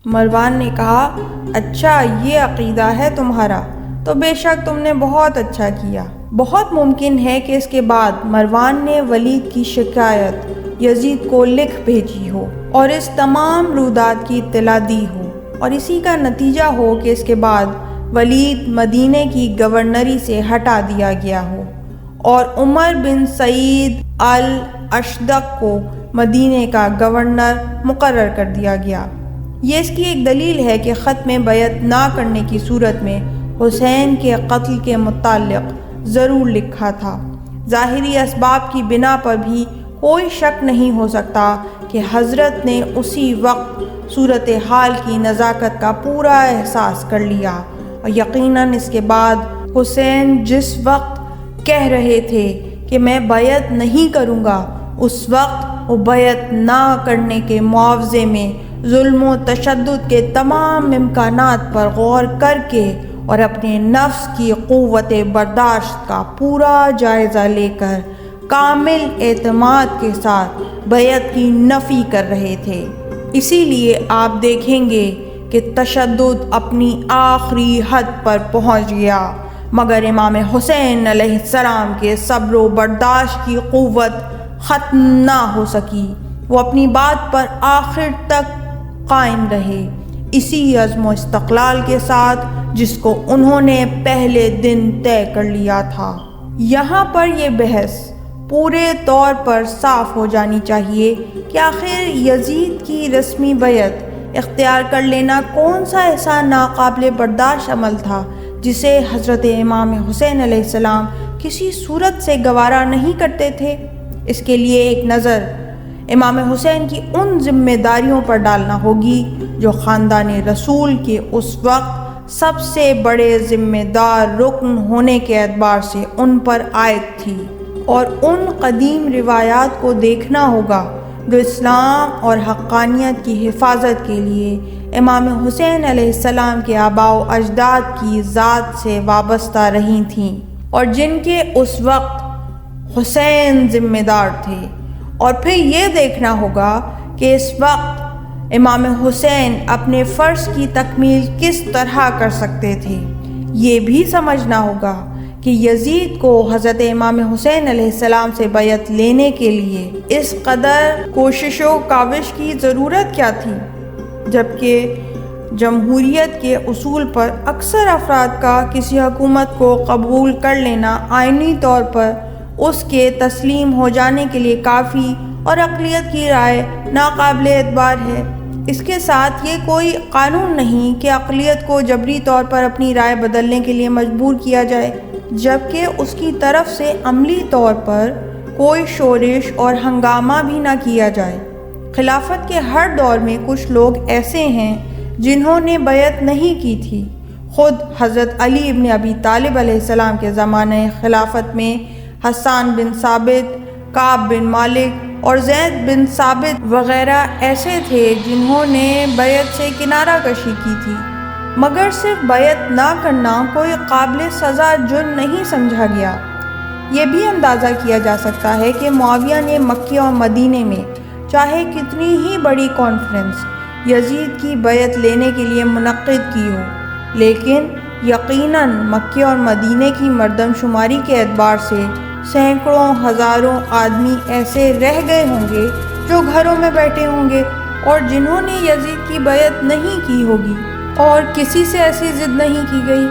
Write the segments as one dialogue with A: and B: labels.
A: مروان نے کہا، اچھا یہ عقیدہ ہے تمہارا، تو بے شک تم نے بہت اچھا کیا۔ بہت ممکن ہے کہ اس کے بعد مروان نے ولید کی شکایت یزید کو لکھ بھیجی ہو اور اس تمام رودات کی اطلاع دی ہو، اور اسی کا نتیجہ ہو کہ اس کے بعد ولید مدینے کی گورنری سے ہٹا دیا گیا ہو اور عمر بن سعید الاشدق کو مدینے کا گورنر مقرر کر دیا گیا۔ یہ اس کی ایک دلیل ہے کہ ختم بیعت نہ کرنے کی صورت میں حسین کے قتل کے متعلق ضرور لکھا تھا۔ ظاہری اسباب کی بنا پر بھی کوئی شک نہیں ہو سکتا کہ حضرت نے اسی وقت صورتحال کی نزاکت کا پورا احساس کر لیا، اور یقیناً اس کے بعد حسین جس وقت کہہ رہے تھے کہ میں بیعت نہیں کروں گا، اس وقت وہ بیعت نہ کرنے کے معاوضے میں ظلم و تشدد کے تمام امکانات پر غور کر کے اور اپنے نفس کی قوت برداشت کا پورا جائزہ لے کر کامل اعتماد کے ساتھ بیعت کی نفی کر رہے تھے۔ اسی لیے آپ دیکھیں گے کہ تشدد اپنی آخری حد پر پہنچ گیا، مگر امام حسین علیہ السلام کے صبر و برداشت کی قوت ختم نہ ہو سکی۔ وہ اپنی بات پر آخر تک قائم رہے، اسی عزم و استقلال کے ساتھ جس کو انہوں نے پہلے دن طے کر لیا تھا۔ یہاں پر یہ بحث پورے طور پر صاف ہو جانی چاہیے کہ آخر یزید کی رسمی بیعت اختیار کر لینا کون سا ایسا ناقابل برداشت عمل تھا جسے حضرت امام حسین علیہ السلام کسی صورت سے گوارا نہیں کرتے تھے۔ اس کے لیے ایک نظر امام حسین کی ان ذمہ داریوں پر ڈالنا ہوگی جو خاندان رسول کے اس وقت سب سے بڑے ذمہ دار رکن ہونے کے اعتبار سے ان پر عائد تھی، اور ان قدیم روایات کو دیکھنا ہوگا جو اسلام اور حقانیت کی حفاظت کے لیے امام حسین علیہ السلام کے آباء و اجداد کی ذات سے وابستہ رہی تھیں، اور جن کے اس وقت حسین ذمہ دار تھے۔ اور پھر یہ دیکھنا ہوگا کہ اس وقت امام حسین اپنے فرض کی تکمیل کس طرح کر سکتے تھے۔ یہ بھی سمجھنا ہوگا کہ یزید کو حضرت امام حسین علیہ السلام سے بیعت لینے کے لیے اس قدر کوشش و کاوش کی ضرورت کیا تھی، جبکہ جمہوریت کے اصول پر اکثر افراد کا کسی حکومت کو قبول کر لینا آئینی طور پر اس کے تسلیم ہو جانے کے لیے کافی اور اقلیت کی رائے ناقابل اعتبار ہے۔ اس کے ساتھ یہ کوئی قانون نہیں کہ اقلیت کو جبری طور پر اپنی رائے بدلنے کے لیے مجبور کیا جائے، جبکہ اس کی طرف سے عملی طور پر کوئی شورش اور ہنگامہ بھی نہ کیا جائے۔ خلافت کے ہر دور میں کچھ لوگ ایسے ہیں جنہوں نے بیعت نہیں کی تھی۔ خود حضرت علی ابن ابی طالب علیہ السلام کے زمانہ خلافت میں حسان بن ثابت، کعب بن مالک اور زید بن ثابت وغیرہ ایسے تھے جنہوں نے بیعت سے کنارہ کشی کی تھی، مگر صرف بیعت نہ کرنا کوئی قابل سزا جرم نہیں سمجھا گیا۔ یہ بھی اندازہ کیا جا سکتا ہے کہ معاویہ نے مکے اور مدینے میں چاہے کتنی ہی بڑی کانفرنس یزید کی بیعت لینے کے لیے منعقد کی ہو، لیکن یقیناً مکے اور مدینے کی مردم شماری کے اعتبار سے سینکڑوں ہزاروں آدمی ایسے رہ گئے ہوں گے جو گھروں میں بیٹھے ہوں گے اور جنہوں نے یزید کی بیعت نہیں کی ہوگی، اور کسی سے ایسی ضد نہیں کی گئی۔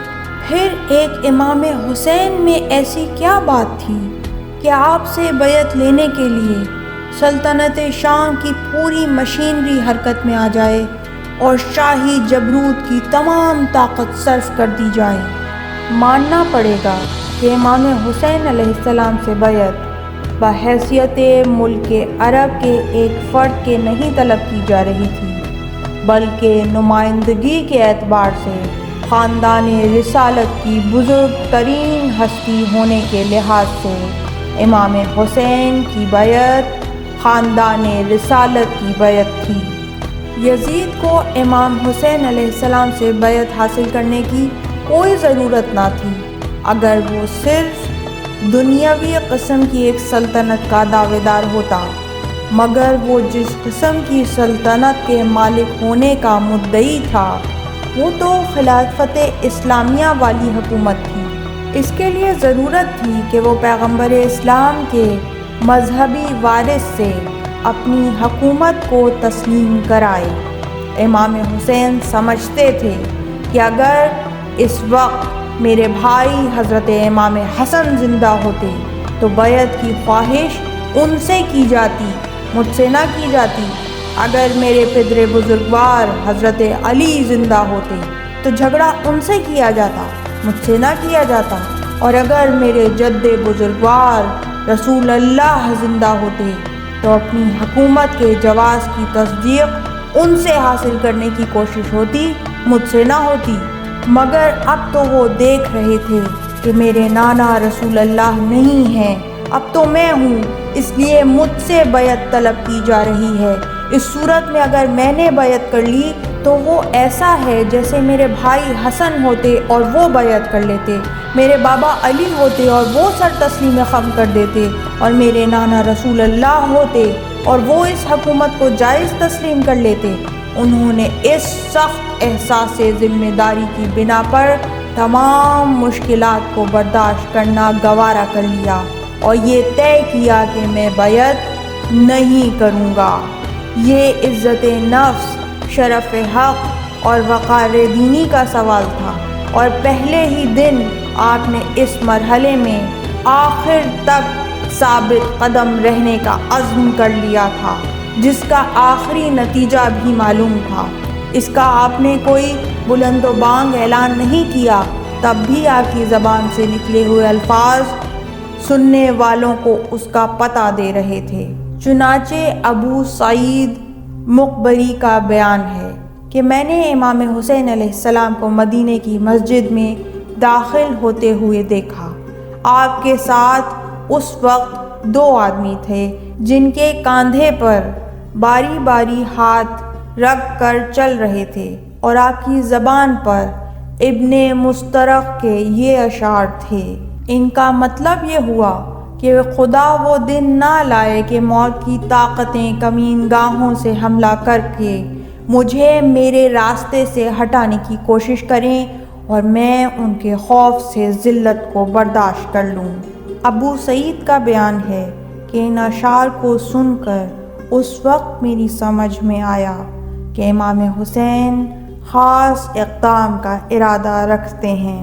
A: پھر ایک امام حسین میں ایسی کیا بات تھی کہ آپ سے بیعت لینے کے لیے سلطنت شام کی پوری مشینری حرکت میں آ جائے اور شاہی جبروت کی تمام طاقت صرف کر دی جائے؟ ماننا پڑے گا کہ امام حسین علیہ السلام سے بیعت بحیثیت ملک عرب کے ایک فرد کے نہیں طلب کی جا رہی تھی، بلکہ نمائندگی کے اعتبار سے خاندان رسالت کی بزرگ ترین ہستی ہونے کے لحاظ سے امام حسین کی بیعت خاندان رسالت کی بیعت تھی۔ یزید کو امام حسین علیہ السلام سے بیعت حاصل کرنے کی کوئی ضرورت نہ تھی اگر وہ صرف دنیاوی قسم کی ایک سلطنت کا دعوے دار ہوتا، مگر وہ جس قسم کی سلطنت کے مالک ہونے کا مدعی تھا وہ تو خلافت اسلامیہ والی حکومت تھی۔ اس کے لیے ضرورت تھی کہ وہ پیغمبر اسلام کے مذہبی وارث سے اپنی حکومت کو تسلیم کرائے۔ امام حسین سمجھتے تھے کہ اگر اس وقت میرے بھائی حضرت امام حسن زندہ ہوتے تو بیعت کی خواہش ان سے کی جاتی، مجھ سے نہ کی جاتی۔ اگر میرے پدر بزرگوار حضرت علی زندہ ہوتے تو جھگڑا ان سے کیا جاتا، مجھ سے نہ کیا جاتا۔ اور اگر میرے جد بزرگوار رسول اللہ زندہ ہوتے تو اپنی حکومت کے جواز کی تصدیق ان سے حاصل کرنے کی کوشش ہوتی، مجھ سے نہ ہوتی۔ مگر اب تو وہ دیکھ رہے تھے کہ میرے نانا رسول اللہ نہیں ہیں، اب تو میں ہوں، اس لیے مجھ سے بیعت طلب کی جا رہی ہے۔ اس صورت میں اگر میں نے بیعت کر لی تو وہ ایسا ہے جیسے میرے بھائی حسن ہوتے اور وہ بیعت کر لیتے، میرے بابا علی ہوتے اور وہ سر تسلیم خم کر دیتے، اور میرے نانا رسول اللہ ہوتے اور وہ اس حکومت کو جائز تسلیم کر لیتے۔ انہوں نے اس سخت احساس ذمہ داری کی بنا پر تمام مشکلات کو برداشت کرنا گوارا کر لیا اور یہ طے کیا کہ میں بیعت نہیں کروں گا۔ یہ عزت نفس، شرف حق اور وقار دینی کا سوال تھا، اور پہلے ہی دن آپ نے اس مرحلے میں آخر تک ثابت قدم رہنے کا عزم کر لیا تھا، جس کا آخری نتیجہ بھی معلوم تھا۔ اس کا آپ نے کوئی بلند و بانگ اعلان نہیں کیا، تب بھی آپ کی زبان سے نکلے ہوئے الفاظ سننے والوں کو اس کا پتہ دے رہے تھے۔ چنانچہ ابو سعید مقبری کا بیان ہے کہ میں نے امام حسین علیہ السلام کو مدینے کی مسجد میں داخل ہوتے ہوئے دیکھا۔ آپ کے ساتھ اس وقت 2 آدمی تھے جن کے کاندھے پر باری باری ہاتھ رکھ کر چل رہے تھے، اور آپ کی زبان پر ابن مسترق کے یہ اشعار تھے۔ ان کا مطلب یہ ہوا کہ خدا وہ دن نہ لائے کہ موت کی طاقتیں کمین گاہوں سے حملہ کر کے مجھے میرے راستے سے ہٹانے کی کوشش کریں اور میں ان کے خوف سے ذلت کو برداشت کر لوں۔ ابو سعید کا بیان ہے کہ ان اشعار کو سن کر اس وقت میری سمجھ میں آیا کہ امام حسین خاص اقدام کا ارادہ رکھتے ہیں۔